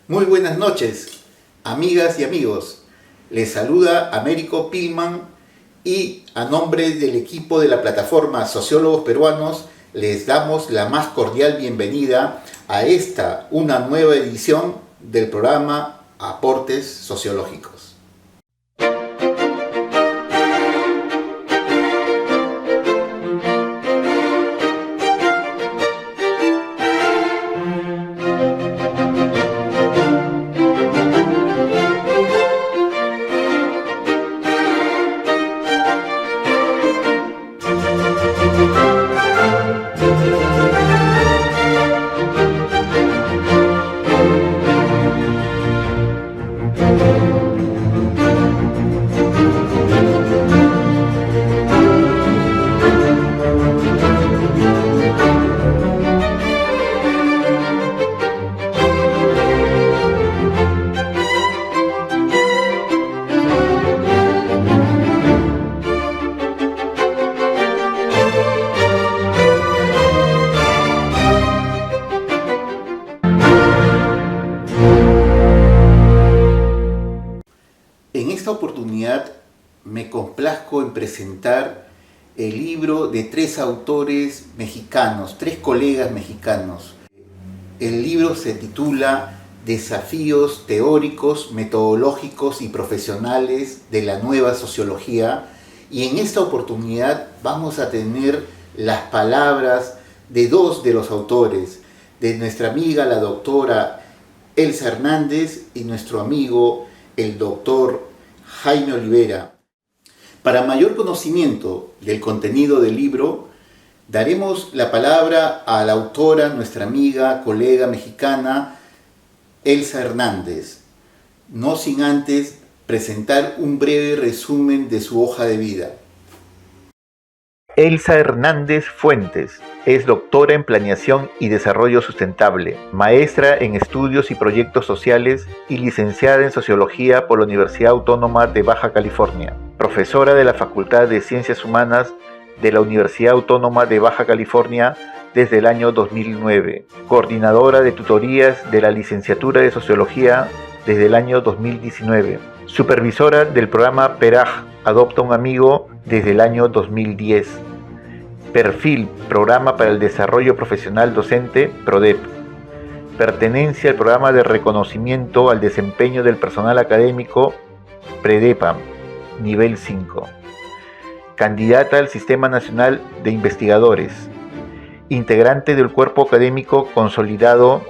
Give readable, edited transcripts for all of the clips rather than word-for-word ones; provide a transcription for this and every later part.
Muy buenas noches, amigas y amigos. Les saluda Américo Pilman y a nombre del equipo de la plataforma Sociólogos Peruanos les damos la más cordial bienvenida a una nueva edición del programa Aportes Sociológicos. En esta oportunidad me complazco en presentar el libro de tres autores mexicanos, tres colegas mexicanos. El libro se titula Desafíos teóricos, metodológicos y profesionales de la nueva sociología, y en esta oportunidad vamos a tener las palabras de dos de los autores, de nuestra amiga la doctora Elsa Hernández y nuestro amigo el doctor Jaime Olivera. Para mayor conocimiento del contenido del libro, daremos la palabra a la autora, nuestra amiga, colega mexicana, Elsa Hernández, no sin antes presentar un breve resumen de su hoja de vida. Elsa Hernández Fuentes es doctora en Planeación y Desarrollo Sustentable, maestra en Estudios y Proyectos Sociales y licenciada en Sociología por la Universidad Autónoma de Baja California, profesora de la Facultad de Ciencias Humanas de la Universidad Autónoma de Baja California desde el año 2009, coordinadora de tutorías de la Licenciatura de Sociología desde el año 2019, supervisora del programa PERAJ, Adopta un Amigo, desde el año 2010. Perfil, Programa para el Desarrollo Profesional Docente, PRODEP. Pertenencia al Programa de Reconocimiento al Desempeño del Personal Académico, PREDEPA, nivel 5. Candidata al Sistema Nacional de Investigadores. Integrante del Cuerpo Académico Consolidado,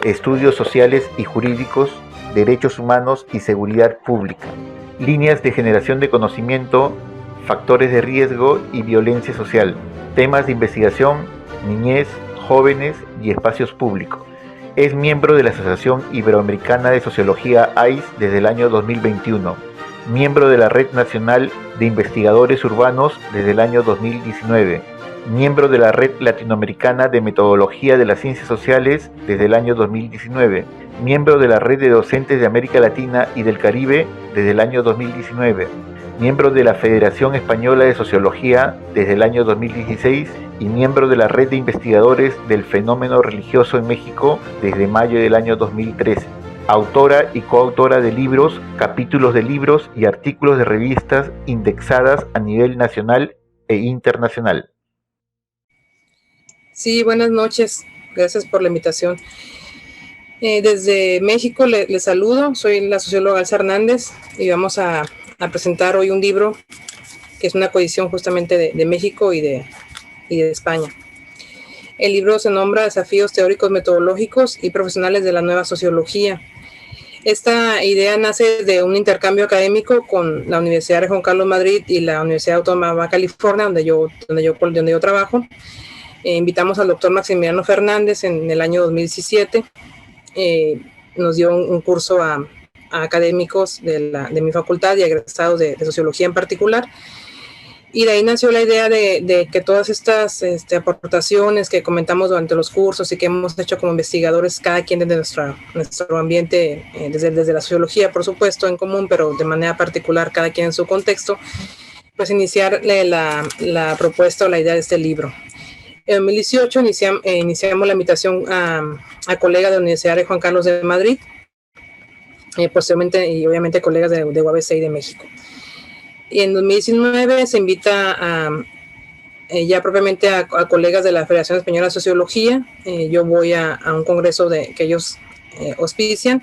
Estudios Sociales y Jurídicos, Derechos Humanos y Seguridad Pública. Líneas de generación de conocimiento, factores de riesgo y violencia social. Temas de investigación, niñez, jóvenes y espacios públicos. Es miembro de la Asociación Iberoamericana de Sociología AIS desde el año 2021. Miembro de la Red Nacional de Investigadores Urbanos desde el año 2019. Miembro de la Red Latinoamericana de Metodología de las Ciencias Sociales desde el año 2019. Miembro de la Red de Docentes de América Latina y del Caribe desde el año 2019. Miembro de la Federación Española de Sociología desde el año 2016 y miembro de la Red de Investigadores del Fenómeno Religioso en México desde mayo del año 2013. Autora y coautora de libros, capítulos de libros y artículos de revistas indexadas a nivel nacional e internacional. Sí, buenas noches. Gracias por la invitación. Desde México les saludo. Soy la socióloga Elsa Hernández y vamos a presentar hoy un libro que es una coedición justamente de México y de España. El libro se nombra Desafíos teóricos, metodológicos y profesionales de la nueva sociología. Esta idea nace de un intercambio académico con la Universidad de Juan Carlos Madrid y la Universidad Autónoma de Baja California, donde yo trabajo. Invitamos al doctor Maximiliano Fernández en el año 2017. Nos dio un curso a académicos de mi facultad y egresados de sociología en particular. Y de ahí nació la idea de que todas estas aportaciones que comentamos durante los cursos y que hemos hecho como investigadores, cada quien desde nuestro ambiente, desde la sociología, por supuesto, en común, pero de manera particular, cada quien en su contexto, pues iniciar la propuesta o la idea de este libro. En 2018 iniciamos la invitación a colegas de la Universidad de Juan Carlos de Madrid posteriormente, y obviamente colegas de UABC y de México. Y en 2019 se invita ya propiamente a colegas de la Federación Española de Sociología. Yo voy a un congreso que ellos auspician,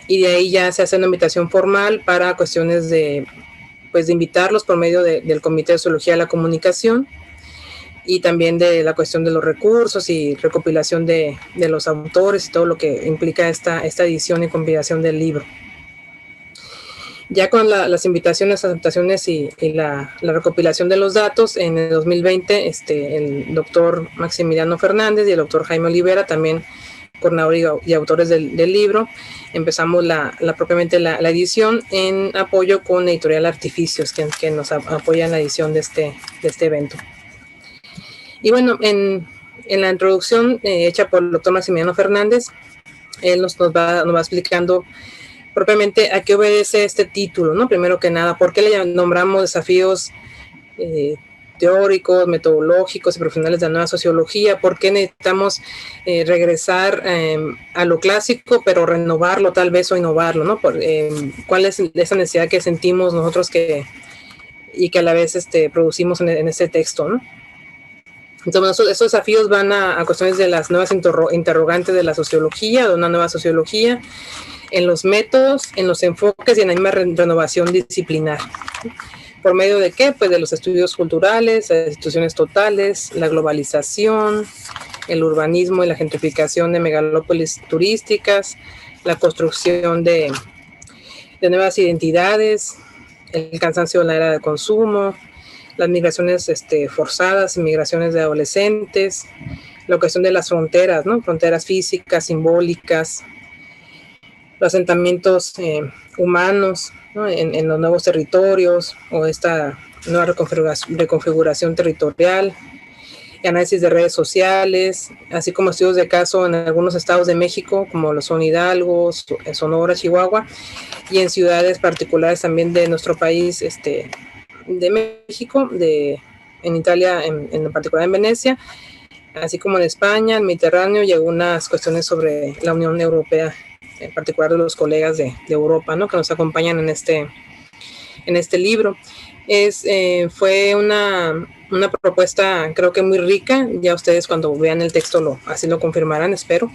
y de ahí ya se hace una invitación formal para cuestiones de invitarlos por medio del Comité de Sociología de la Comunicación, y también de la cuestión de los recursos y recopilación de los autores y todo lo que implica esta edición y compilación del libro. Ya con las invitaciones, aceptaciones y la recopilación de los datos, en el 2020 el doctor Maximiliano Fernández y el doctor Jaime Olivera, también coordinadores y autores del libro, empezamos propiamente la edición en apoyo con Editorial Artificios, que nos apoya en la edición de este evento. Y bueno, en la introducción hecha por el doctor Maximiliano Fernández, él nos va explicando propiamente a qué obedece este título, ¿no? Primero que nada, ¿por qué le nombramos desafíos teóricos, metodológicos y profesionales de la nueva sociología? ¿Por qué necesitamos regresar a lo clásico, pero renovarlo tal vez o innovarlo, ¿no? ¿Cuál es esa necesidad que sentimos nosotros y que a la vez producimos en este texto, ¿no? Entonces, esos desafíos van a cuestiones de las nuevas interrogantes de la sociología, de una nueva sociología, en los métodos, en los enfoques y en la misma renovación disciplinar. ¿Por medio de qué? Pues de los estudios culturales, las instituciones totales, la globalización, el urbanismo y la gentrificación de megalópolis turísticas, la construcción de nuevas identidades, el cansancio de la era de consumo, las migraciones forzadas, migraciones de adolescentes, la cuestión de las fronteras, ¿no? Fronteras físicas, simbólicas, los asentamientos humanos, ¿no? en los nuevos territorios, o esta nueva reconfiguración territorial, análisis de redes sociales, así como estudios de caso en algunos estados de México, como lo son Hidalgo, Sonora, Chihuahua, y en ciudades particulares también de nuestro país, de México, en Italia, en particular en Venecia, así como en España, el Mediterráneo, y algunas cuestiones sobre la Unión Europea, en particular de los colegas de Europa, ¿no? Que nos acompañan en este libro. Fue una propuesta, creo que muy rica. Ya ustedes, cuando vean el texto, así lo confirmarán, espero.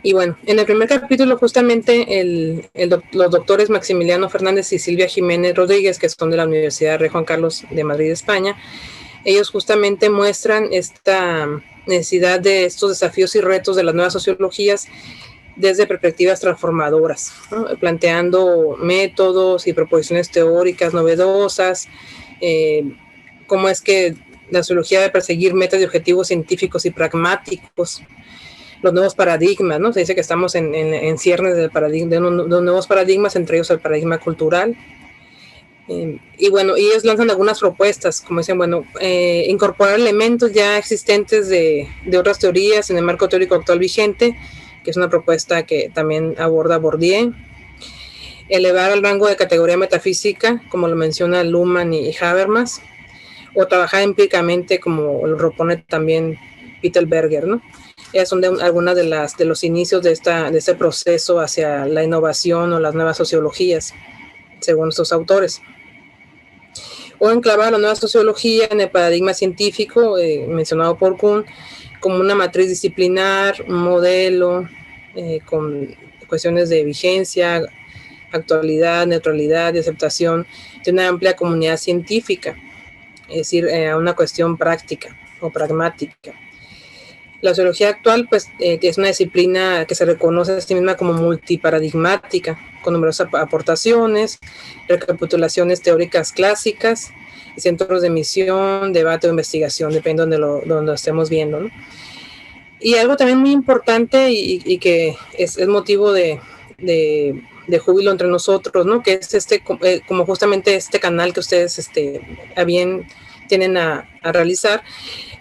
Y bueno, en el primer capítulo, justamente los doctores Maximiliano Fernández y Silvia Jiménez Rodríguez, que son de la Universidad Rey Juan Carlos de Madrid, España, ellos justamente muestran esta necesidad de estos desafíos y retos de las nuevas sociologías desde perspectivas transformadoras, ¿no? Planteando métodos y proposiciones teóricas novedosas, cómo es que la sociología debe perseguir metas y objetivos científicos y pragmáticos, los nuevos paradigmas, ¿no? Se dice que estamos en ciernes de nuevos paradigmas, entre ellos el paradigma cultural. Y bueno, ellos lanzan algunas propuestas, como dicen, bueno, incorporar elementos ya existentes de otras teorías en el marco teórico actual vigente, que es una propuesta que también aborda Bourdieu. Elevar al rango de categoría metafísica, como lo menciona Luhmann y Habermas, o trabajar empíricamente, como lo propone también Peter Berger, ¿no? Esas son algunas de los inicios de este proceso hacia la innovación o las nuevas sociologías, según estos autores. O enclavar la nueva sociología en el paradigma científico, mencionado por Kuhn, como una matriz disciplinar, un modelo con cuestiones de vigencia, actualidad, neutralidad y aceptación de una amplia comunidad científica, es decir, una cuestión práctica o pragmática. La sociología actual, pues, es una disciplina que se reconoce a sí misma como multiparadigmática, con numerosas aportaciones, recapitulaciones teóricas clásicas, y centros de misión, debate o investigación, depende de donde lo estemos viendo, ¿no? Y algo también muy importante y que es motivo de júbilo entre nosotros, ¿no? Que es como justamente este canal que ustedes a bien tienen a realizar,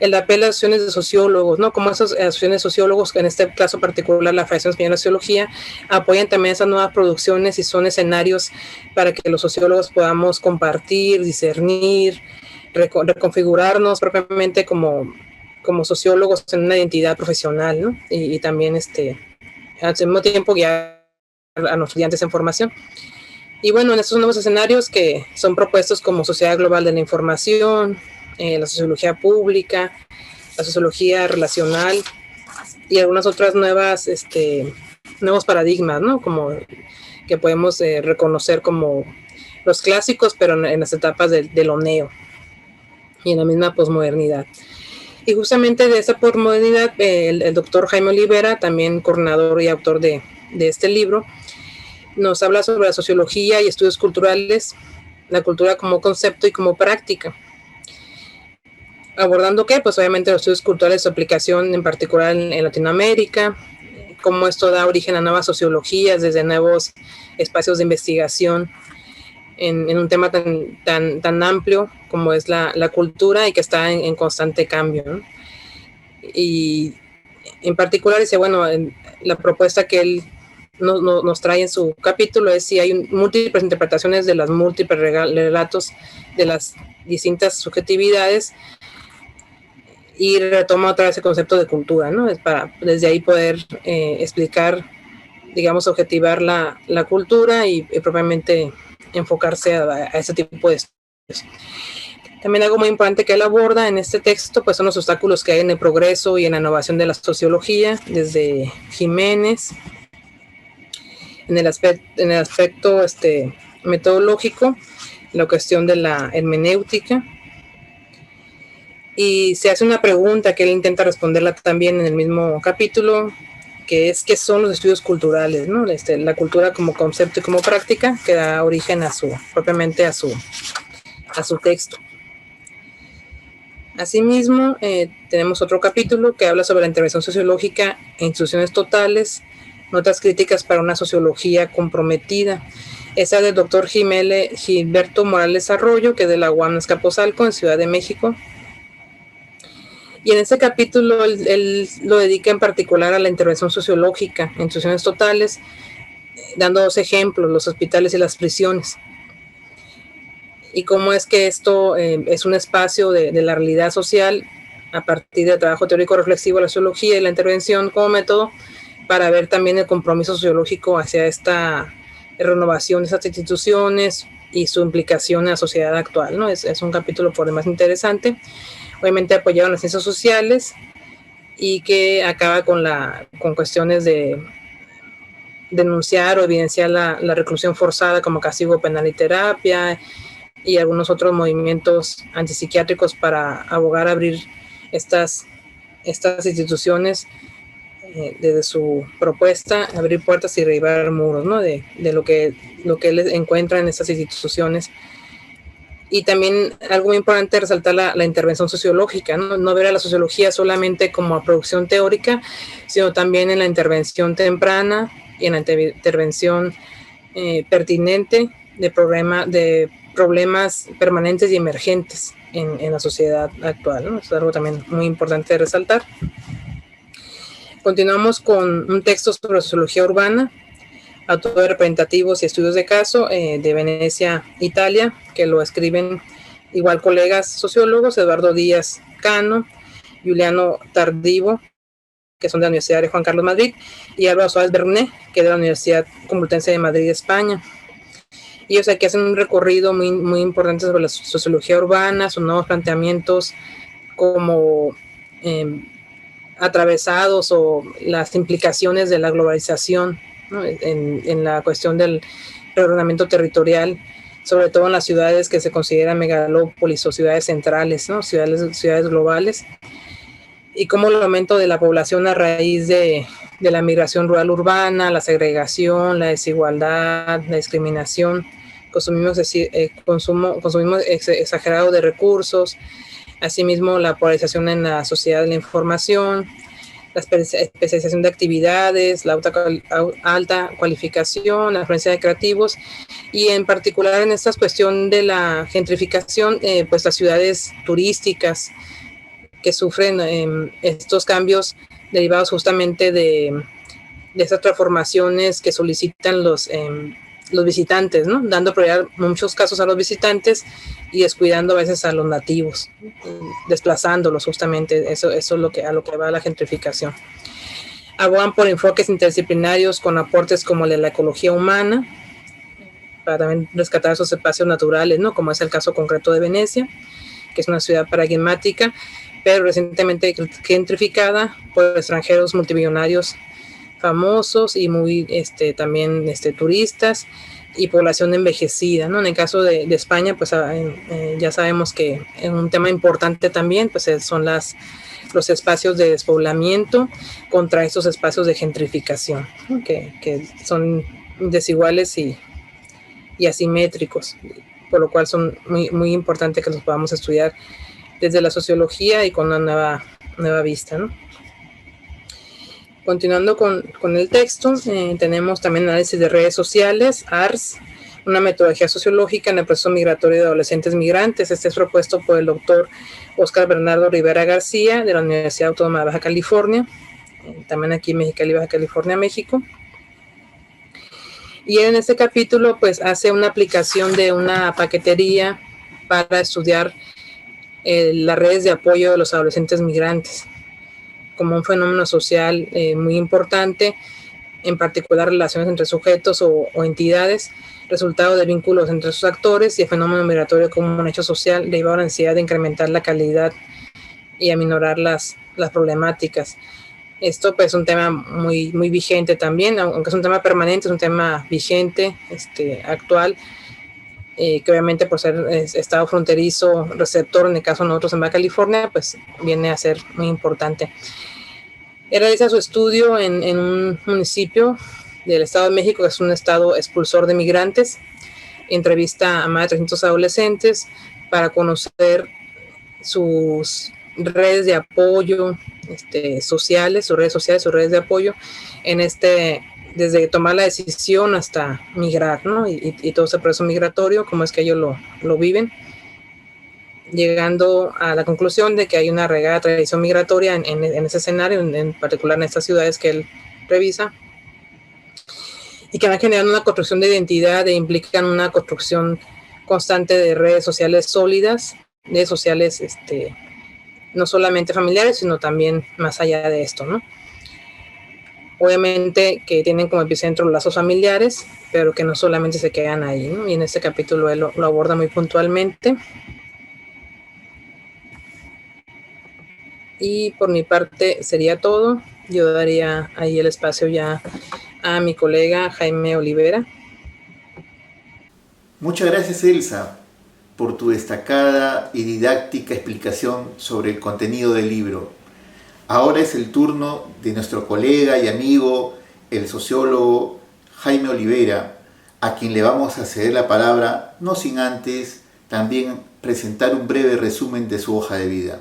el apelo a asociaciones de sociólogos, ¿no? Como esas asociaciones de sociólogos, que en este caso particular la Federación Española de Sociología, apoyan también esas nuevas producciones y son escenarios para que los sociólogos podamos compartir, discernir, reconfigurarnos propiamente como sociólogos en una identidad profesional, ¿no? Y también al mismo tiempo guiar a los estudiantes en formación. Y bueno, en estos nuevos escenarios que son propuestos como sociedad global de la información, la sociología pública, la sociología relacional y algunas otras nuevos paradigmas, ¿no? Como que podemos reconocer como los clásicos, pero en las etapas de lo neo y en la misma posmodernidad. Y justamente de esa posmodernidad, el doctor Jaime Olivera, también coordinador y autor de este libro, nos habla sobre la sociología y estudios culturales, la cultura como concepto y como práctica. ¿Abordando qué? Pues obviamente los estudios culturales, su aplicación en particular en Latinoamérica, cómo esto da origen a nuevas sociologías desde nuevos espacios de investigación en un tema tan amplio como es la cultura y que está en constante cambio, ¿no? Y en particular dice, bueno, la propuesta que él nos trae en su capítulo es si hay múltiples interpretaciones de los múltiples relatos de las distintas subjetividades, y retoma otra vez el concepto de cultura, ¿no? Es para desde ahí poder explicar, digamos, objetivar la cultura y propiamente enfocarse a ese tipo de estudios. También algo muy importante que él aborda en este texto, pues son los obstáculos que hay en el progreso y en la innovación de la sociología, desde Jiménez, en el aspecto metodológico, la cuestión de la hermenéutica, y se hace una pregunta que él intenta responderla también en el mismo capítulo, que es qué son los estudios culturales, ¿no? La cultura como concepto y como práctica, que da origen propiamente a su texto. Asimismo, tenemos otro capítulo que habla sobre la intervención sociológica en instituciones totales, notas críticas para una sociología comprometida. Esa es del doctor Gilberto Morales Arroyo, que es de la UAM Azcapotzalco, en Ciudad de México. Y en este capítulo él lo dedica en particular a la intervención sociológica en instituciones totales, dando 2 ejemplos, los hospitales y las prisiones. Y cómo es que esto es un espacio de la realidad social a partir del trabajo teórico reflexivo de la sociología y la intervención como método para ver también el compromiso sociológico hacia esta renovación de estas instituciones y su implicación en la sociedad actual, ¿no? Es un capítulo por demás interesante, obviamente apoyado en las ciencias sociales y que acaba con cuestiones de denunciar o evidenciar la reclusión forzada como castigo penal y terapia, y algunos otros movimientos antipsiquiátricos para abogar a abrir estas instituciones desde su propuesta, abrir puertas y derribar muros, ¿no? de lo que él encuentra en estas instituciones. Y también algo muy importante es resaltar la intervención sociológica, no ver a la sociología solamente como a producción teórica, sino también en la intervención temprana y en la intervención pertinente de problemas permanentes y emergentes en la sociedad actual, ¿no? Es algo también muy importante de resaltar. Continuamos con un texto sobre sociología urbana, autores representativos y estudios de caso de Venecia, Italia, que lo escriben igual colegas sociólogos, Eduardo Díaz Cano, Juliano Tardivo, que son de la Universidad de Juan Carlos Madrid, y Álvaro Suárez Bernet, que es de la Universidad Complutense de Madrid, España. Y o sea, que hacen un recorrido muy, muy importante sobre la sociología urbana, sus nuevos planteamientos como atravesados o las implicaciones de la globalización, ¿no? en la cuestión del reordenamiento territorial, sobre todo en las ciudades que se consideran megalópolis o ciudades centrales, ¿no? ciudades globales, y cómo el aumento de la población a raíz de la migración rural urbana, la segregación, la desigualdad, la discriminación, consumismo exagerado de recursos, asimismo la polarización en la sociedad de la información, la especialización de actividades, la alta cualificación, la influencia de creativos, y en particular en esta cuestión de la gentrificación, pues las ciudades turísticas que sufren estos cambios derivados justamente de estas transformaciones que solicitan los visitantes, ¿no? Dando prioridad en muchos casos a los visitantes y descuidando a veces a los nativos, desplazándolos justamente. Eso es a lo que va la gentrificación. Abogan por enfoques interdisciplinarios con aportes como el de la ecología humana, para también rescatar esos espacios naturales, ¿no? Como es el caso concreto de Venecia, que es una ciudad paradigmática, pero recientemente gentrificada por extranjeros multimillonarios famosos y muy también turistas y población envejecida, ¿no? En el caso de España, pues ya sabemos que un tema importante también pues son los espacios de despoblamiento contra estos espacios de gentrificación, ¿no? que son desiguales y asimétricos, por lo cual son muy, muy importantes que los podamos estudiar desde la sociología y con una nueva vista, ¿no? Continuando con el texto, tenemos también análisis de redes sociales, ARS, una metodología sociológica en el proceso migratorio de adolescentes migrantes. Este es propuesto por el doctor Óscar Bernardo Rivera García, de la Universidad Autónoma de Baja California, también aquí en Mexicali, Baja California, México. Y en este capítulo pues hace una aplicación de una paquetería para estudiar las redes de apoyo de los adolescentes migrantes como un fenómeno social muy importante, en particular relaciones entre sujetos o entidades, resultado de vínculos entre sus actores y el fenómeno migratorio como un hecho social derivado de la necesidad de incrementar la calidad y aminorar las problemáticas. Esto pues es un tema muy, muy vigente también, aunque es un tema permanente, es un tema vigente, actual, que obviamente por ser estado fronterizo, receptor, en el caso de nosotros en Baja California, pues viene a ser muy importante. Él realiza su estudio en un municipio del Estado de México, que es un estado expulsor de migrantes. Entrevista a más de 300 adolescentes para conocer sus redes de apoyo sociales, sus redes de apoyo desde tomar la decisión hasta migrar, ¿no? Y todo ese proceso migratorio, cómo es que ellos lo viven, llegando a la conclusión de que hay una arraigada tradición migratoria en ese escenario, en particular en estas ciudades que él revisa, y que van generando una construcción de identidad e implican una construcción constante de redes sociales sólidas, redes sociales no solamente familiares, sino también más allá de esto, ¿no? Obviamente que tienen como epicentro los lazos familiares, pero que no solamente se quedan ahí, ¿no? Y en este capítulo él lo aborda muy puntualmente. Y por mi parte sería todo. Yo daría ahí el espacio ya a mi colega Jaime Olivera. Muchas gracias, Elsa, por tu destacada y didáctica explicación sobre el contenido del libro. Ahora es el turno de nuestro colega y amigo, el sociólogo Jaime Olivera, a quien le vamos a ceder la palabra, no sin antes también presentar un breve resumen de su hoja de vida.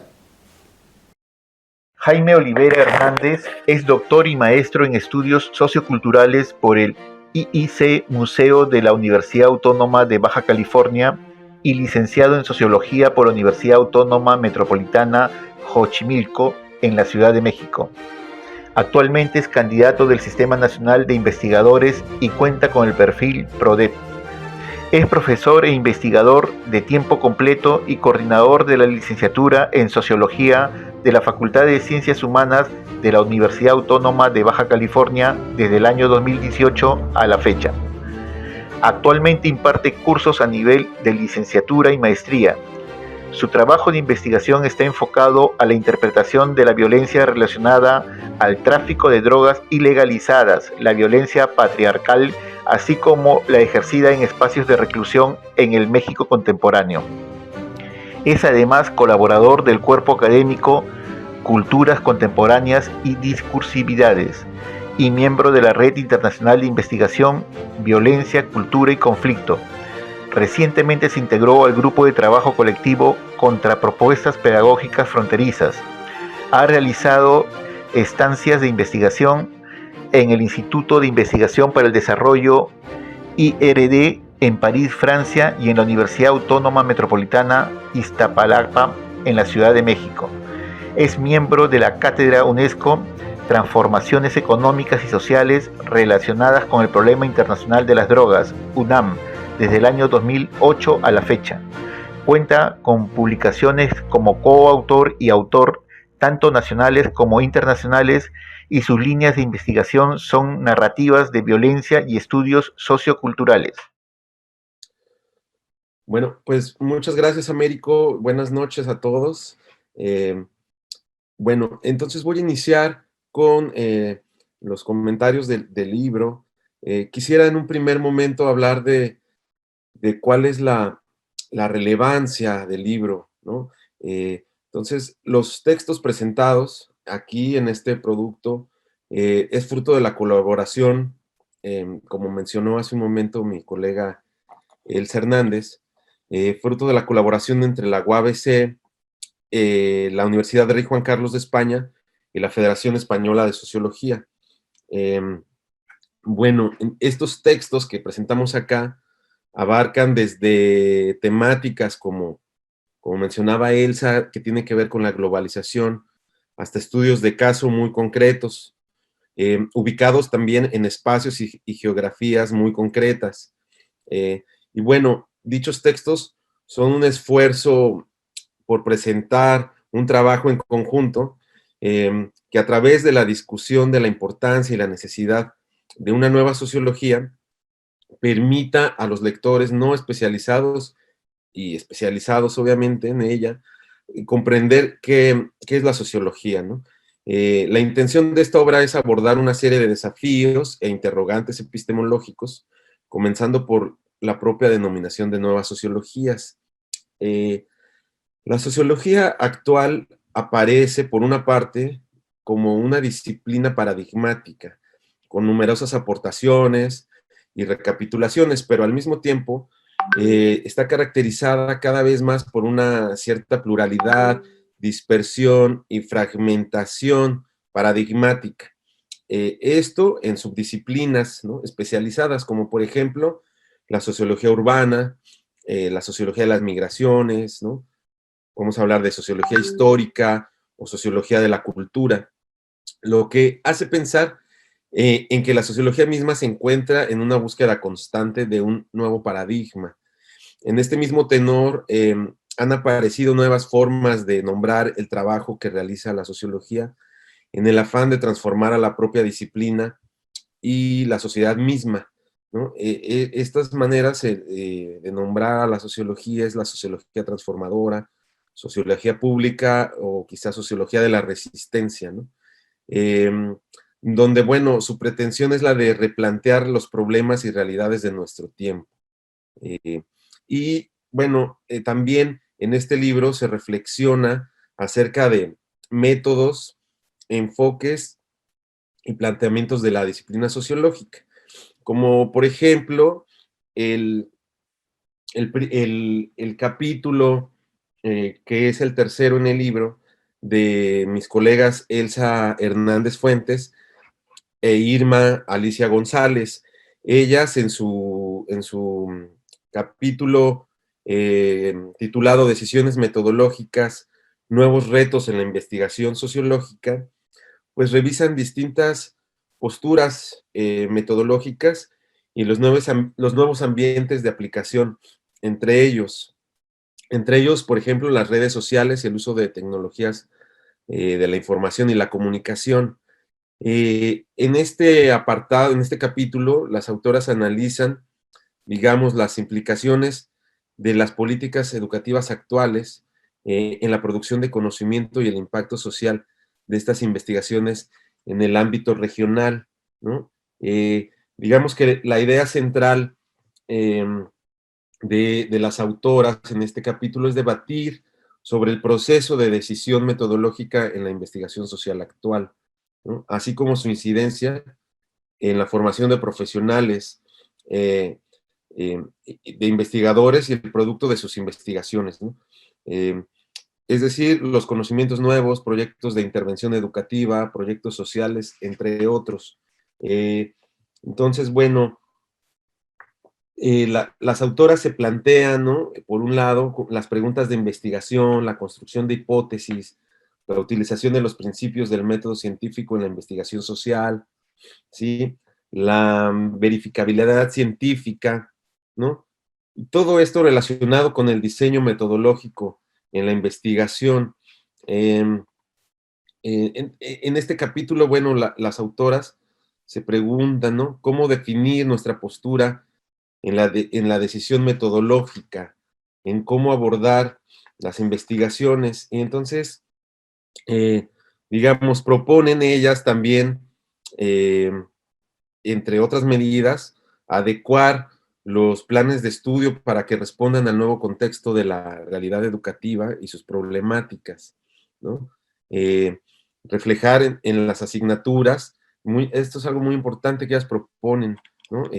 Jaime Olivera Hernández es doctor y maestro en estudios socioculturales por el IIC Museo de la Universidad Autónoma de Baja California y licenciado en Sociología por la Universidad Autónoma Metropolitana Xochimilco en la Ciudad de México. Actualmente es candidato del Sistema Nacional de Investigadores y cuenta con el perfil PRODEP. Es profesor e investigador de tiempo completo y coordinador de la licenciatura en Sociología de la Facultad de Ciencias Humanas de la Universidad Autónoma de Baja California desde el año 2018 a la fecha. Actualmente imparte cursos a nivel de licenciatura y maestría. Su trabajo de investigación está enfocado a la interpretación de la violencia relacionada al tráfico de drogas ilegalizadas, la violencia patriarcal, así como la ejercida en espacios de reclusión en el México contemporáneo. Es además colaborador del cuerpo académico Culturas Contemporáneas y Discursividades y miembro de la Red Internacional de Investigación, Violencia, Cultura y Conflicto. Recientemente se integró al grupo de trabajo colectivo contra propuestas pedagógicas fronterizas. Ha realizado estancias de investigación en el Instituto de Investigación para el Desarrollo IRD en París, Francia, y en la Universidad Autónoma Metropolitana Iztapalapa en la Ciudad de México. Es miembro de la Cátedra UNESCO Transformaciones Económicas y Sociales relacionadas con el Problema Internacional de las Drogas, UNAM, desde el año 2008 a la fecha. Cuenta con publicaciones como coautor y autor, tanto nacionales como internacionales, y sus líneas de investigación son narrativas de violencia y estudios socioculturales. Bueno, pues muchas gracias, Américo. Buenas noches a todos. Bueno, entonces voy a iniciar con los comentarios del libro. Quisiera en un primer momento hablar de cuál es la relevancia del libro, ¿no? Entonces, los textos presentados aquí en este producto es fruto de la colaboración, como mencionó hace un momento mi colega Elsa Hernández, fruto de la colaboración entre la UABC, la Universidad de Rey Juan Carlos de España y la Federación Española de Sociología. Bueno, estos textos que presentamos acá abarcan desde temáticas como mencionaba Elsa, que tiene que ver con la globalización, hasta estudios de caso muy concretos, ubicados también en espacios y geografías muy concretas. Y bueno, dichos textos son un esfuerzo por presentar un trabajo en conjunto que a través de la discusión de la importancia y la necesidad de una nueva sociología permita a los lectores no especializados y especializados obviamente en ella, comprender qué es la sociología, ¿no? La intención de esta obra es abordar una serie de desafíos e interrogantes epistemológicos, comenzando por la propia denominación de nuevas sociologías. La sociología actual aparece, por una parte, como una disciplina paradigmática, con numerosas aportaciones y recapitulaciones, pero al mismo tiempo está caracterizada cada vez más por una cierta pluralidad, dispersión y fragmentación paradigmática. Esto en subdisciplinas, ¿no?, especializadas, como por ejemplo la sociología urbana, la sociología de las migraciones, ¿no? Vamos a hablar de sociología histórica o sociología de la cultura, lo que hace pensar en que la sociología misma se encuentra en una búsqueda constante de un nuevo paradigma. En este mismo tenor, han aparecido nuevas formas de nombrar el trabajo que realiza la sociología en el afán de transformar a la propia disciplina y la sociedad misma, ¿no? Estas maneras de nombrar a la sociología es la sociología transformadora, sociología pública o quizás sociología de la resistencia, ¿no? Donde, bueno, su pretensión es la de replantear los problemas y realidades de nuestro tiempo. Y, bueno, también en este libro se reflexiona acerca de métodos, enfoques y planteamientos de la disciplina sociológica, como por ejemplo el capítulo que es el tercero en el libro de mis colegas Elsa Hernández Fuentes e Irma Alicia González. Ellas en su capítulo titulado Decisiones metodológicas, nuevos retos en la investigación sociológica, pues revisan distintas posturas metodológicas y los nuevos ambientes de aplicación entre ellos, por ejemplo, las redes sociales y el uso de tecnologías de la información y la comunicación. En este apartado, en este capítulo, las autoras analizan, digamos, las implicaciones de las políticas educativas actuales en la producción de conocimiento y el impacto social de estas investigaciones en el ámbito regional, ¿no? Digamos que la idea central de las autoras en este capítulo es debatir sobre el proceso de decisión metodológica en la investigación social actual, ¿no?, así como su incidencia en la formación de profesionales, de investigadores y el producto de sus investigaciones, ¿no? Es decir, los conocimientos nuevos, proyectos de intervención educativa, proyectos sociales, entre otros. Entonces, bueno, las autoras se plantean, ¿no?, por un lado, las preguntas de investigación, la construcción de hipótesis, la utilización de los principios del método científico en la investigación social, ¿sí?, la verificabilidad científica, ¿no? Y todo esto relacionado con el diseño metodológico en la investigación. En este capítulo, bueno, las autoras se preguntan, ¿no? ¿Cómo definir nuestra postura en la decisión metodológica, en cómo abordar las investigaciones? Y entonces, eh, digamos, proponen ellas también, eh, entre otras medidas, adecuar los planes de estudio para que respondan al nuevo contexto de la realidad educativa y sus problemáticas, ¿no? Eh, reflejar en las asignaturas, esto es algo muy importante que ellas proponen, ¿no?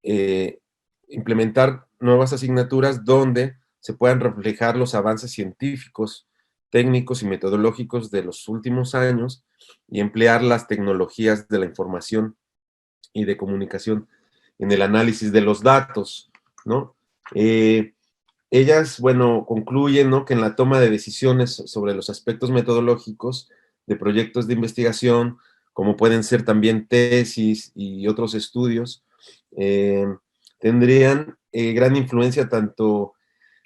Eh, implementar nuevas asignaturas donde se puedan reflejar los avances científicos, técnicos y metodológicos de los últimos años y emplear las tecnologías de la información y de comunicación en el análisis de los datos, ¿no? Ellas, bueno, concluyen, ¿no?, que en la toma de decisiones sobre los aspectos metodológicos de proyectos de investigación, como pueden ser también tesis y otros estudios, eh, tendrían gran influencia tanto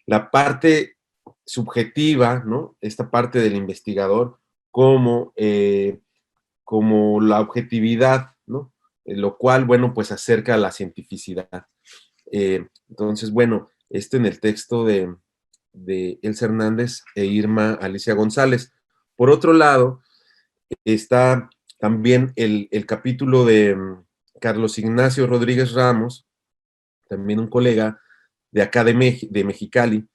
la parte subjetiva, ¿no?, esta parte del investigador, como la objetividad, ¿no? Lo cual, bueno, pues acerca a la cientificidad. Entonces, bueno, en el texto de Elsa Hernández e Irma Alicia González. Por otro lado, está también el capítulo de Carlos Ignacio Rodríguez Ramos, también un colega de acá de Mexicali,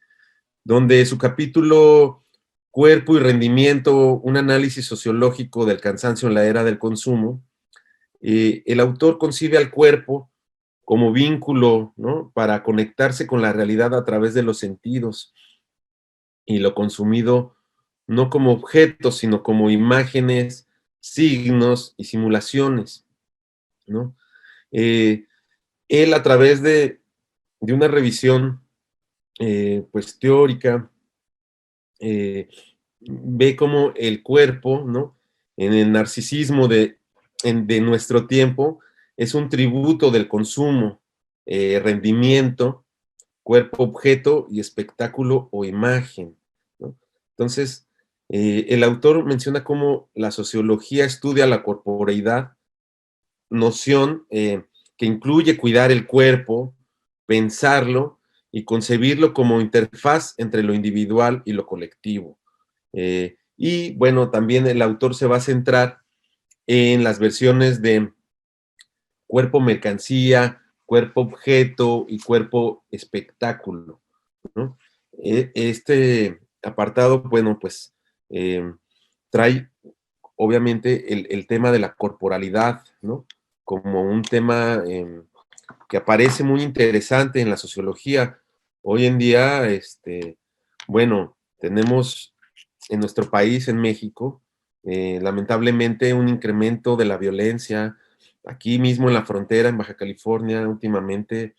donde su capítulo Cuerpo y rendimiento, un análisis sociológico del cansancio en la era del consumo, el autor concibe al cuerpo como vínculo, ¿no?, para conectarse con la realidad a través de los sentidos, y lo consumido no como objetos, sino como imágenes, signos y simulaciones, ¿no? Eh, Él, a través de una revisión pues teórica, ve cómo el cuerpo, ¿no?, en el narcisismo de nuestro tiempo, es un tributo del consumo, rendimiento, cuerpo objeto y espectáculo o imagen, ¿no? Entonces, el autor menciona cómo la sociología estudia la corporeidad, noción que incluye cuidar el cuerpo, pensarlo y concebirlo como interfaz entre lo individual y lo colectivo. Y bueno, también el autor se va a centrar en las versiones de cuerpo mercancía, cuerpo objeto y cuerpo espectáculo, ¿no? Este apartado, bueno, pues trae obviamente el tema de la corporalidad, ¿no?, como un tema que aparece muy interesante en la sociología. Hoy en día, bueno, tenemos en nuestro país, en México, lamentablemente un incremento de la violencia. Aquí mismo en la frontera, en Baja California, últimamente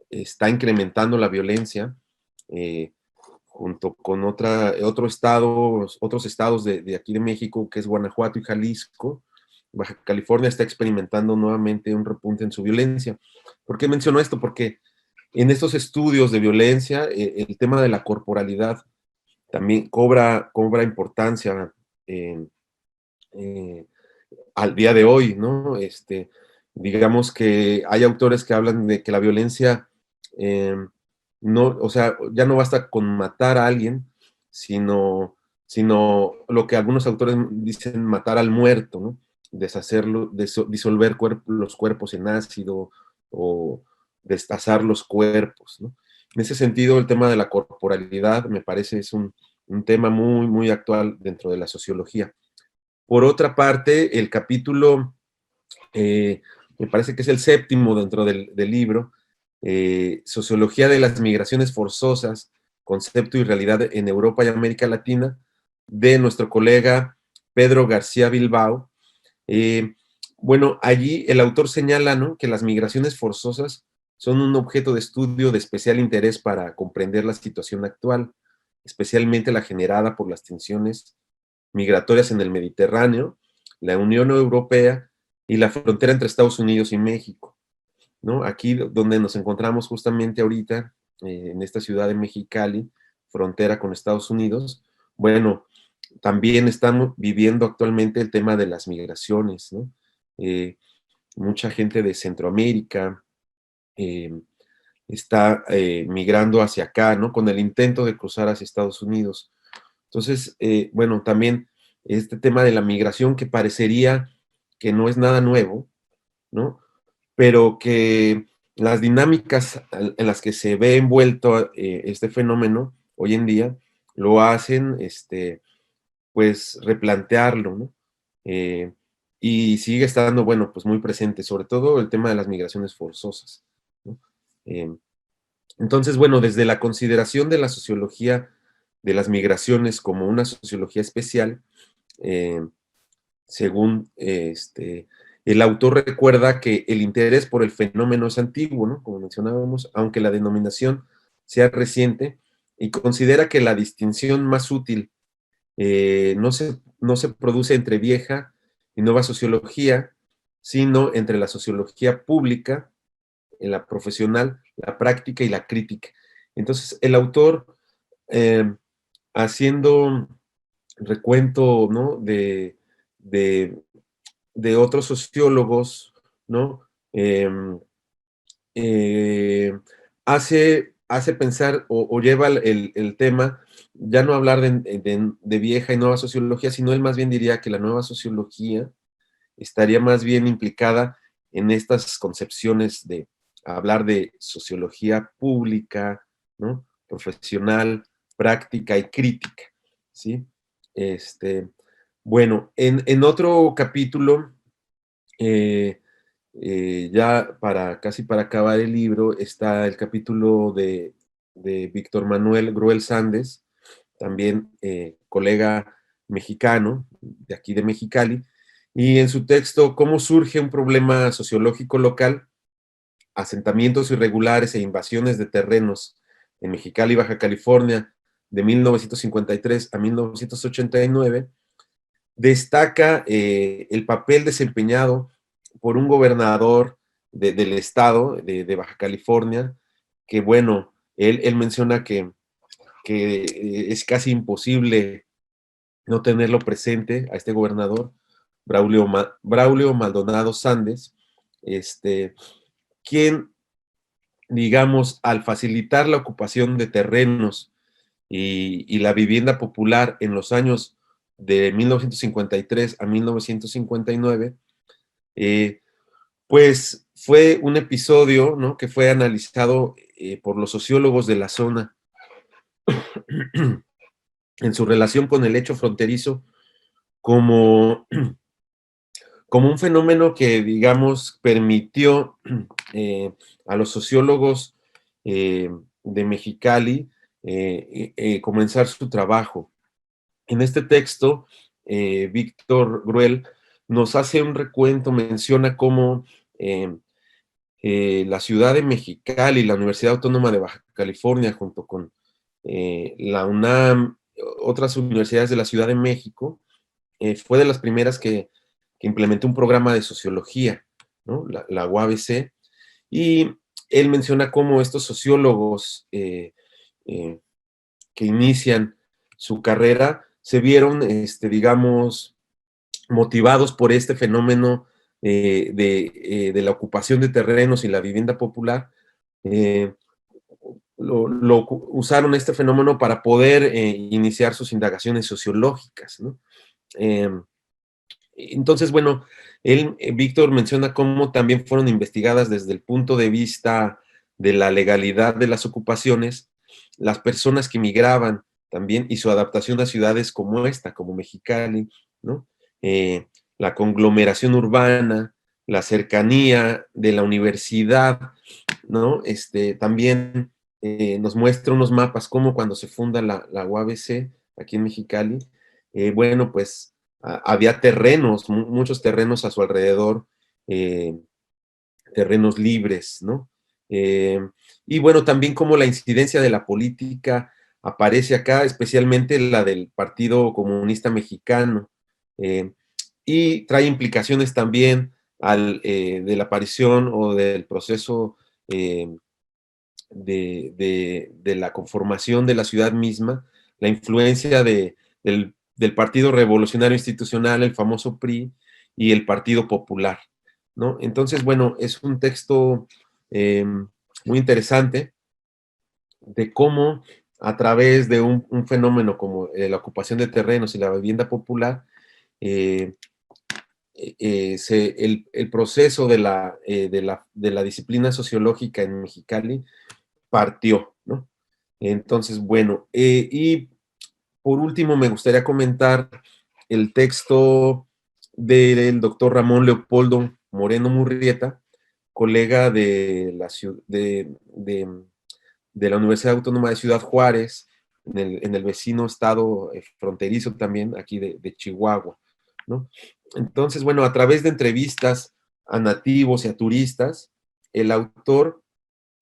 está incrementando la violencia, eh, junto con otros estados de aquí de México, que es Guanajuato y Jalisco. Baja California está experimentando nuevamente un repunte en su violencia. ¿Por qué menciono esto? Porque en estos estudios de violencia, el tema de la corporalidad también cobra importancia eh, eh, al día de hoy, ¿no? Digamos que hay autores que hablan de que la violencia, eh, no, o sea, ya no basta con matar a alguien, sino lo que algunos autores dicen, matar al muerto, ¿no? Deshacerlo, disolver los cuerpos en ácido o destazar los cuerpos, ¿no? En ese sentido, el tema de la corporalidad me parece es un tema muy, muy actual dentro de la sociología. Por otra parte, el capítulo, me parece que es el séptimo dentro del libro, Sociología de las migraciones forzosas, concepto y realidad en Europa y América Latina, de nuestro colega Pedro García Bilbao. Bueno, allí el autor señala, ¿no?, que las migraciones forzosas son un objeto de estudio de especial interés para comprender la situación actual, especialmente la generada por las tensiones migratorias en el Mediterráneo, la Unión Europea y la frontera entre Estados Unidos y México, ¿no? Aquí donde nos encontramos justamente ahorita, en esta ciudad de Mexicali, frontera con Estados Unidos, bueno, también estamos viviendo actualmente el tema de las migraciones, ¿no? Mucha gente de Centroamérica está migrando hacia acá, ¿no? Con el intento de cruzar hacia Estados Unidos. Entonces, bueno, también este tema de la migración que parecería que no es nada nuevo, ¿no? Pero que las dinámicas en las que se ve envuelto este fenómeno hoy en día lo hacen, pues, replantearlo, ¿no? Y sigue estando, bueno, pues muy presente, sobre todo el tema de las migraciones forzosas, ¿no? Eh, entonces, bueno, desde la consideración de la sociología de las migraciones como una sociología especial, eh, según el autor recuerda que el interés por el fenómeno es antiguo, ¿no? Como mencionábamos, aunque la denominación sea reciente, y considera que la distinción más útil no se produce entre vieja y nueva sociología, sino entre la sociología pública, la profesional, la práctica y la crítica. Entonces, el autor, haciendo recuento, ¿no? de, de otros sociólogos, ¿no? Eh, hace pensar o lleva el tema, ya no hablar de vieja y nueva sociología, sino él más bien diría que la nueva sociología estaría más bien implicada en estas concepciones de hablar de sociología pública, ¿no? Profesional, práctica y crítica, ¿sí? Bueno, en otro capítulo, ya casi para acabar el libro, está el capítulo de Víctor Manuel Gruel Sandes, también colega mexicano de aquí de Mexicali, y en su texto, ¿Cómo surge un problema sociológico local? Asentamientos irregulares e invasiones de terrenos en Mexicali, Baja California, de 1953 a 1989, destaca el papel desempeñado por un gobernador del estado de Baja California, que bueno, él menciona que es casi imposible no tenerlo presente a este gobernador, Braulio Maldonado Sandes, quien, digamos, al facilitar la ocupación de terrenos y la vivienda popular en los años de 1953 a 1959, pues fue un episodio, ¿no? Que fue analizado por los sociólogos de la zona en su relación con el hecho fronterizo como, como un fenómeno que, digamos, permitió a los sociólogos de Mexicali comenzar su trabajo. En este texto, Víctor Gruel nos hace un recuento, menciona cómo la ciudad de Mexicali, la Universidad Autónoma de Baja California, junto con la UNAM, otras universidades de la Ciudad de México, fue de las primeras que implementó un programa de sociología, ¿no? La UABC, y él menciona cómo estos sociólogos que inician su carrera se vieron, digamos, motivados por este fenómeno de la ocupación de terrenos y la vivienda popular. Usaron este fenómeno para poder iniciar sus indagaciones sociológicas, ¿no? Entonces, bueno, Víctor menciona cómo también fueron investigadas desde el punto de vista de la legalidad de las ocupaciones, las personas que migraban también y su adaptación a ciudades como esta, como Mexicali, ¿no? La conglomeración urbana, la cercanía de la universidad, ¿no? También nos muestra unos mapas, como cuando se funda la UABC aquí en Mexicali, bueno, pues había terrenos, muchos terrenos a su alrededor, terrenos libres, ¿no? Y bueno, también como la incidencia de la política aparece acá, especialmente la del Partido Comunista Mexicano, y trae implicaciones también de la aparición o del proceso de la conformación de la ciudad misma, la influencia del del Partido Revolucionario Institucional, el famoso PRI, y el Partido Popular, ¿no? Entonces, bueno, es un texto muy interesante de cómo a través de un fenómeno como la ocupación de terrenos y la vivienda popular, el proceso de la disciplina sociológica en Mexicali partió, ¿no? Entonces, bueno, y por último me gustaría comentar el texto del doctor Ramón Leopoldo Moreno Murrieta, colega de la Universidad Autónoma de Ciudad Juárez, en el vecino estado fronterizo también, aquí de Chihuahua, ¿no? Entonces, bueno, a través de entrevistas a nativos y a turistas, el autor,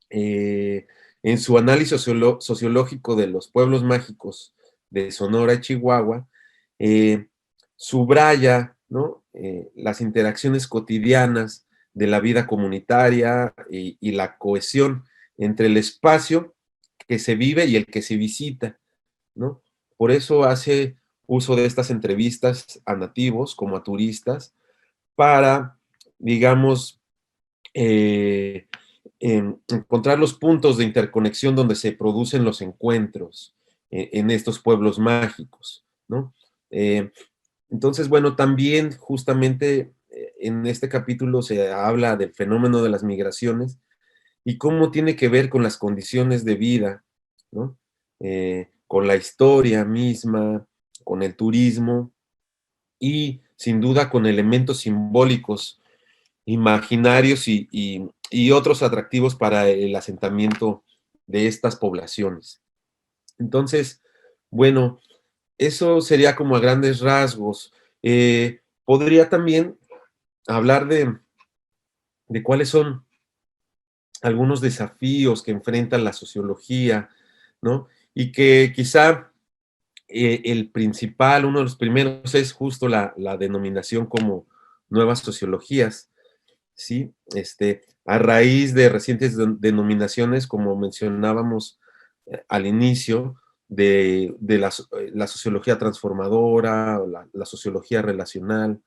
en su análisis sociológico de los pueblos mágicos de Sonora y Chihuahua, subraya, ¿no? Las interacciones cotidianas de la vida comunitaria y la cohesión entre el espacio que se vive y el que se visita, ¿no? Por eso hace uso de estas entrevistas a nativos como a turistas para, digamos, encontrar los puntos de interconexión donde se producen los encuentros en estos pueblos mágicos, ¿no? Entonces, bueno, también justamente en este capítulo se habla del fenómeno de las migraciones y cómo tiene que ver con las condiciones de vida, ¿no? Con la historia misma, con el turismo y sin duda con elementos simbólicos, imaginarios y otros atractivos para el asentamiento de estas poblaciones. Entonces, bueno, eso sería como a grandes rasgos. Podría también hablar de cuáles son algunos desafíos que enfrenta la sociología, ¿no? Y que quizá el principal, uno de los primeros, es justo la denominación como nuevas sociologías, ¿sí? A raíz de recientes denominaciones, como mencionábamos al inicio, de la sociología transformadora, la sociología relacional,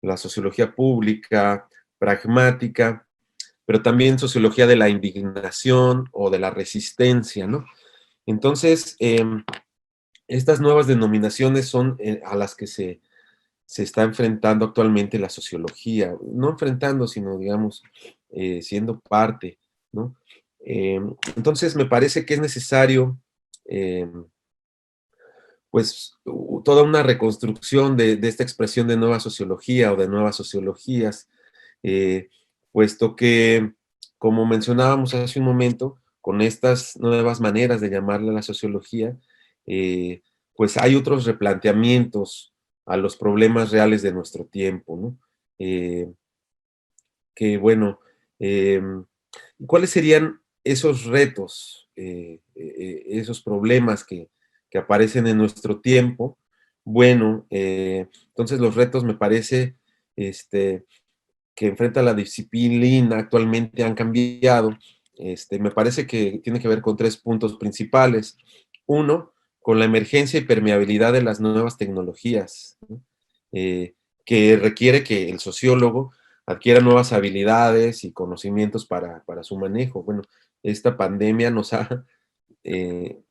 la sociología pública, pragmática, pero también sociología de la indignación o de la resistencia, ¿no? Entonces, estas nuevas denominaciones son a las que se está enfrentando actualmente la sociología, no enfrentando, sino, digamos, siendo parte, ¿no? Entonces, me parece que es necesario, pues, toda una reconstrucción de esta expresión de nueva sociología o de nuevas sociologías, eh, puesto que, como mencionábamos hace un momento, con estas nuevas maneras de llamarle a la sociología, pues hay otros replanteamientos a los problemas reales de nuestro tiempo, ¿no? Que bueno, ¿cuáles serían esos retos, esos problemas que aparecen en nuestro tiempo? Bueno, entonces los retos me parece que enfrenta la disciplina actualmente han cambiado. Me parece que tiene que ver con 3 puntos principales. Uno, con la emergencia y permeabilidad de las nuevas tecnologías, ¿no? Que requiere que el sociólogo adquiera nuevas habilidades y conocimientos para su manejo. Bueno, esta pandemia eh,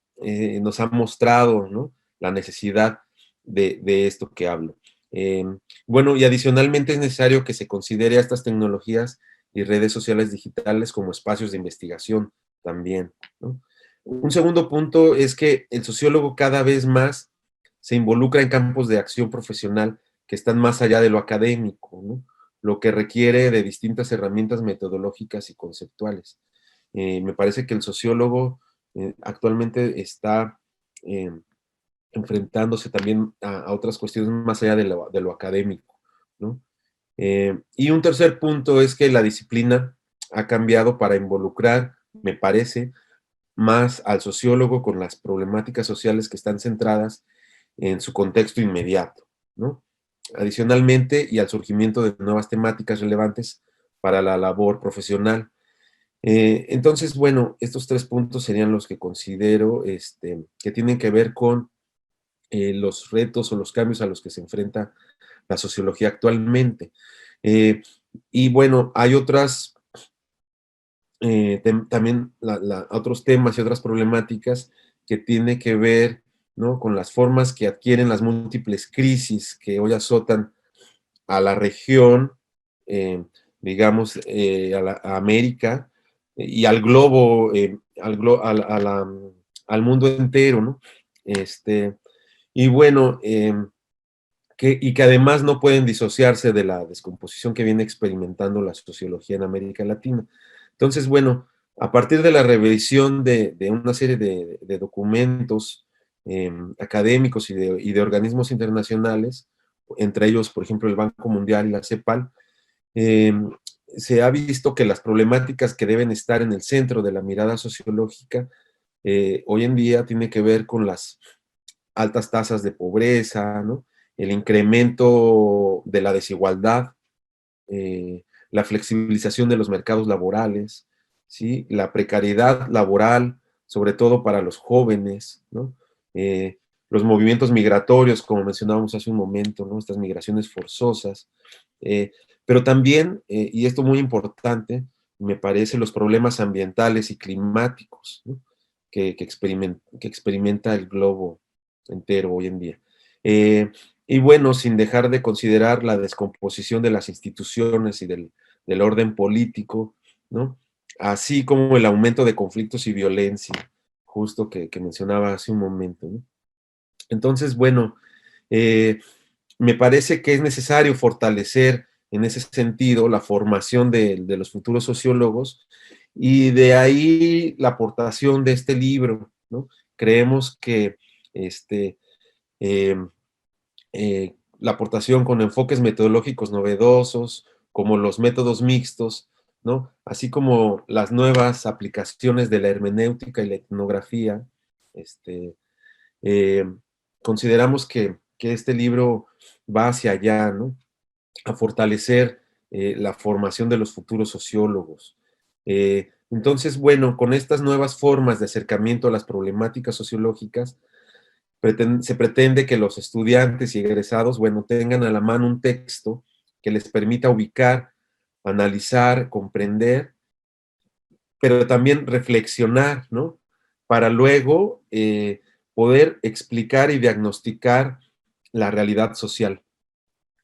nos ha mostrado, ¿no?, la necesidad de esto que hablo. Bueno, y adicionalmente es necesario que se considere a estas tecnologías y redes sociales digitales como espacios de investigación también, ¿no? Un segundo punto es que el sociólogo cada vez más se involucra en campos de acción profesional que están más allá de lo académico, ¿no? Lo que requiere de distintas herramientas metodológicas y conceptuales. Me parece que el sociólogo actualmente está enfrentándose también a otras cuestiones más allá de lo académico, ¿no? Y un tercer punto es que la disciplina ha cambiado para involucrar, me parece, más al sociólogo con las problemáticas sociales que están centradas en su contexto inmediato, ¿no? Adicionalmente, y al surgimiento de nuevas temáticas relevantes para la labor profesional. Entonces, bueno, estos 3 puntos serían los que considero que tienen que ver con los retos o los cambios a los que se enfrenta la sociología actualmente. Y bueno, hay otras, también otros temas y otras problemáticas que tienen que ver, ¿no?, con las formas que adquieren las múltiples crisis que hoy azotan a la región, digamos, a América y al globo, al mundo entero, ¿no? Y bueno, y que además no pueden disociarse de la descomposición que viene experimentando la sociología en América Latina. Entonces, bueno, a partir de la revisión de una serie de documentos académicos y de organismos internacionales, entre ellos, por ejemplo, el Banco Mundial y la CEPAL, eh, se ha visto que las problemáticas que deben estar en el centro de la mirada sociológica hoy en día tiene que ver con las altas tasas de pobreza, ¿no?, el incremento de la desigualdad, la flexibilización de los mercados laborales, ¿sí?, la precariedad laboral, sobre todo para los jóvenes, ¿no?, los movimientos migratorios, como mencionábamos hace un momento, ¿no?, estas migraciones forzosas, pero también, y esto muy importante, me parece, los problemas ambientales y climáticos, ¿no?, que experimenta el globo entero hoy en día. Y bueno, sin dejar de considerar la descomposición de las instituciones y del orden político, ¿no?, así como el aumento de conflictos y violencia, justo que mencionaba hace un momento, ¿no? Entonces, bueno, me parece que es necesario fortalecer en ese sentido la formación de los futuros sociólogos, y de ahí la aportación de este libro, ¿no? Creemos que eh, la aportación con enfoques metodológicos novedosos, como los métodos mixtos, ¿no?, así como las nuevas aplicaciones de la hermenéutica y la etnografía, eh, consideramos que este libro va hacia allá, ¿no?, a fortalecer la formación de los futuros sociólogos. Entonces, bueno, con estas nuevas formas de acercamiento a las problemáticas sociológicas, se pretende que los estudiantes y egresados, bueno, tengan a la mano un texto que les permita ubicar, analizar, comprender, pero también reflexionar, ¿no?, para luego poder explicar y diagnosticar la realidad social.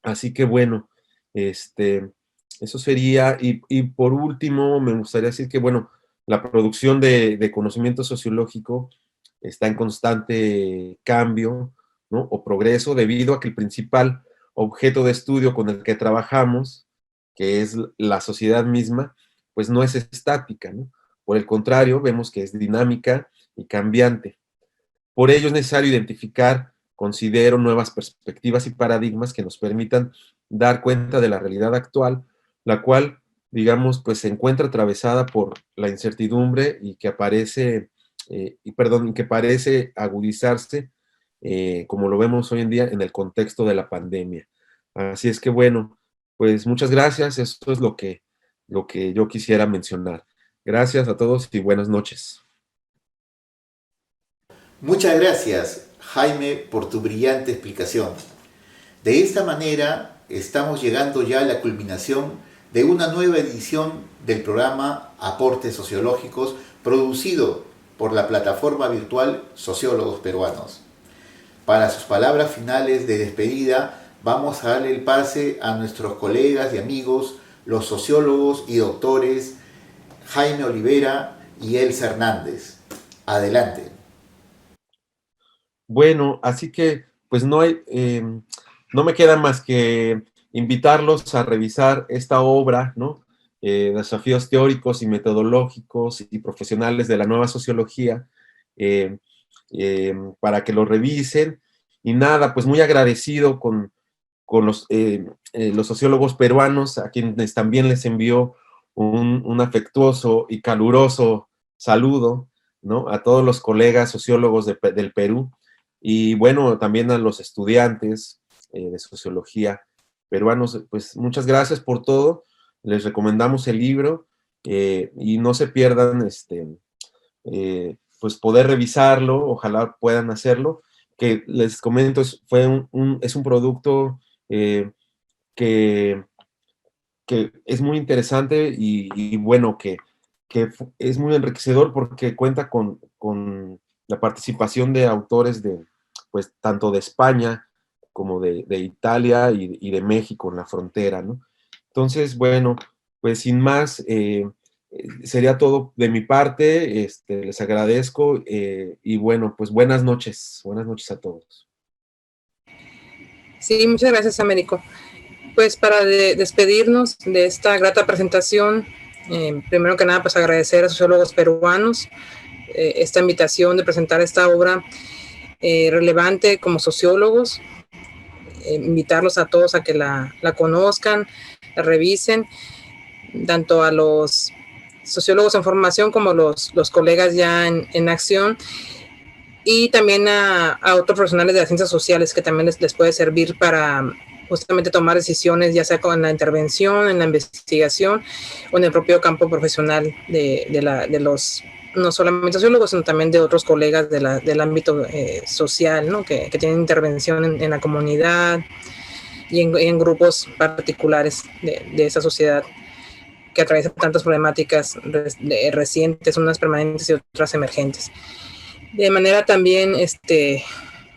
Así que bueno, eso sería, y por último, me gustaría decir que, bueno, la producción de conocimiento sociológico está en constante cambio, ¿no?, o progreso, debido a que el principal objeto de estudio con el que trabajamos, que es la sociedad misma, pues no es estática, ¿no? Por el contrario, vemos que es dinámica y cambiante. Por ello es necesario identificar, considero, nuevas perspectivas y paradigmas que nos permitan dar cuenta de la realidad actual, la cual, digamos, pues se encuentra atravesada por la incertidumbre y que aparece, y que parece agudizarse, como lo vemos hoy en día en el contexto de la pandemia. Así es que bueno, pues muchas gracias, eso es lo que yo quisiera mencionar. Gracias a todos y buenas noches. Muchas gracias, Jaime, por tu brillante explicación. De esta manera, estamos llegando ya a la culminación de una nueva edición del programa Aportes Sociológicos, producido por la plataforma virtual Sociólogos Peruanos. Para sus palabras finales de despedida, vamos a darle el pase a nuestros colegas y amigos, los sociólogos y doctores Jaime Olivera y Elsa Hernández. Adelante. Bueno, así que pues no me queda más que invitarlos a revisar esta obra, ¿no? Desafíos teóricos y metodológicos y profesionales de la nueva sociología, eh, para que lo revisen. Y nada, pues muy agradecido con los sociólogos peruanos, a quienes también les envío un afectuoso y caluroso saludo, ¿no?, a todos los colegas sociólogos del Perú, y bueno, también a los estudiantes de sociología peruanos. Pues muchas gracias por todo, les recomendamos el libro, y no se pierdan pues poder revisarlo, ojalá puedan hacerlo, que les comento, es un producto que es muy interesante y bueno, que es muy enriquecedor porque cuenta con la participación de autores pues, tanto de España como de Italia y de México en la frontera, ¿no? Entonces, bueno, pues sin más, sería todo de mi parte. Les agradezco y bueno, pues buenas noches a todos. Sí, muchas gracias, Américo. Pues para despedirnos de esta grata presentación, primero que nada, pues agradecer a sociólogos peruanos esta invitación de presentar esta obra relevante como sociólogos, invitarlos a todos a que la conozcan, la revisen, tanto a los sociólogos en formación como los colegas ya en acción, y también a otros profesionales de las ciencias sociales que también les puede servir para justamente tomar decisiones, ya sea con la intervención, en la investigación o en el propio campo profesional de los, no solamente sociólogos, sino también de otros colegas del ámbito social, ¿no? que tienen intervención en la comunidad y en grupos particulares de esa sociedad que atraviesa tantas problemáticas recientes, unas permanentes y otras emergentes. De manera también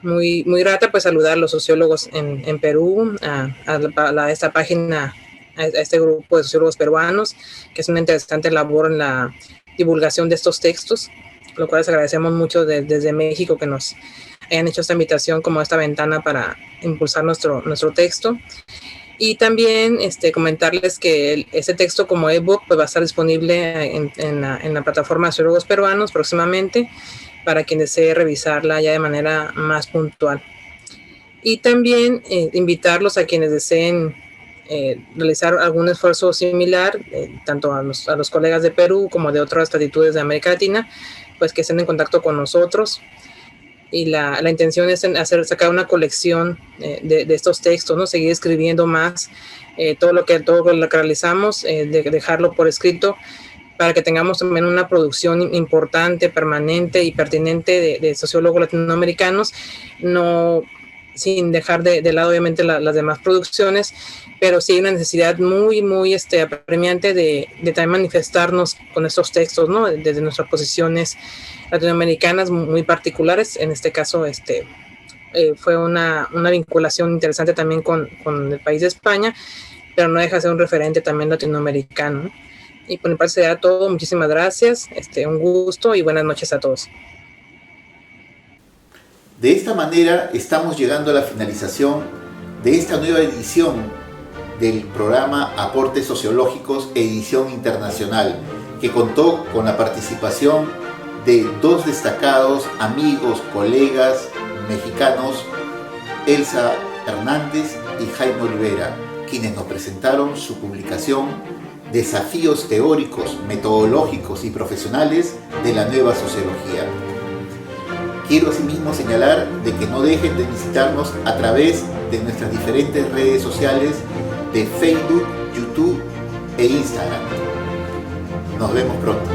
muy, muy grata, pues saludar a los sociólogos en Perú, a esta página, a este grupo de sociólogos peruanos, que es una interesante labor en la divulgación de estos textos, lo cual les agradecemos mucho desde México que nos hayan hecho esta invitación como esta ventana para impulsar nuestro texto. Y también comentarles que ese texto como ebook pues va a estar disponible en la plataforma de sociólogos peruanos próximamente, para quien desee revisarla ya de manera más puntual. Y también invitarlos a quienes deseen realizar algún esfuerzo similar, tanto a los colegas de Perú como de otras latitudes de América Latina, pues que estén en contacto con nosotros. Y la intención es sacar una colección de estos textos, ¿no? Seguir escribiendo más, todo lo que realizamos, dejarlo por escrito, para que tengamos también una producción importante, permanente y pertinente de sociólogos latinoamericanos, no sin dejar de lado obviamente las demás producciones, pero sí hay una necesidad muy, muy apremiante de también manifestarnos con estos textos, ¿no? Desde nuestras posiciones latinoamericanas muy particulares. En este caso, fue una vinculación interesante también con el país de España, pero no deja de ser un referente también latinoamericano, ¿no? Y por mi parte será todo. Muchísimas gracias, un gusto y buenas noches a todos. De esta manera estamos llegando a la finalización de esta nueva edición del programa Aportes Sociológicos Edición Internacional, que contó con la participación de dos destacados amigos, colegas mexicanos, Elsa Hernández y Jaime Olivera, quienes nos presentaron su publicación Desafíos teóricos, metodológicos y profesionales de la nueva sociología. Quiero asimismo señalar de que no dejen de visitarnos a través de nuestras diferentes redes sociales de Facebook, YouTube e Instagram. Nos vemos pronto.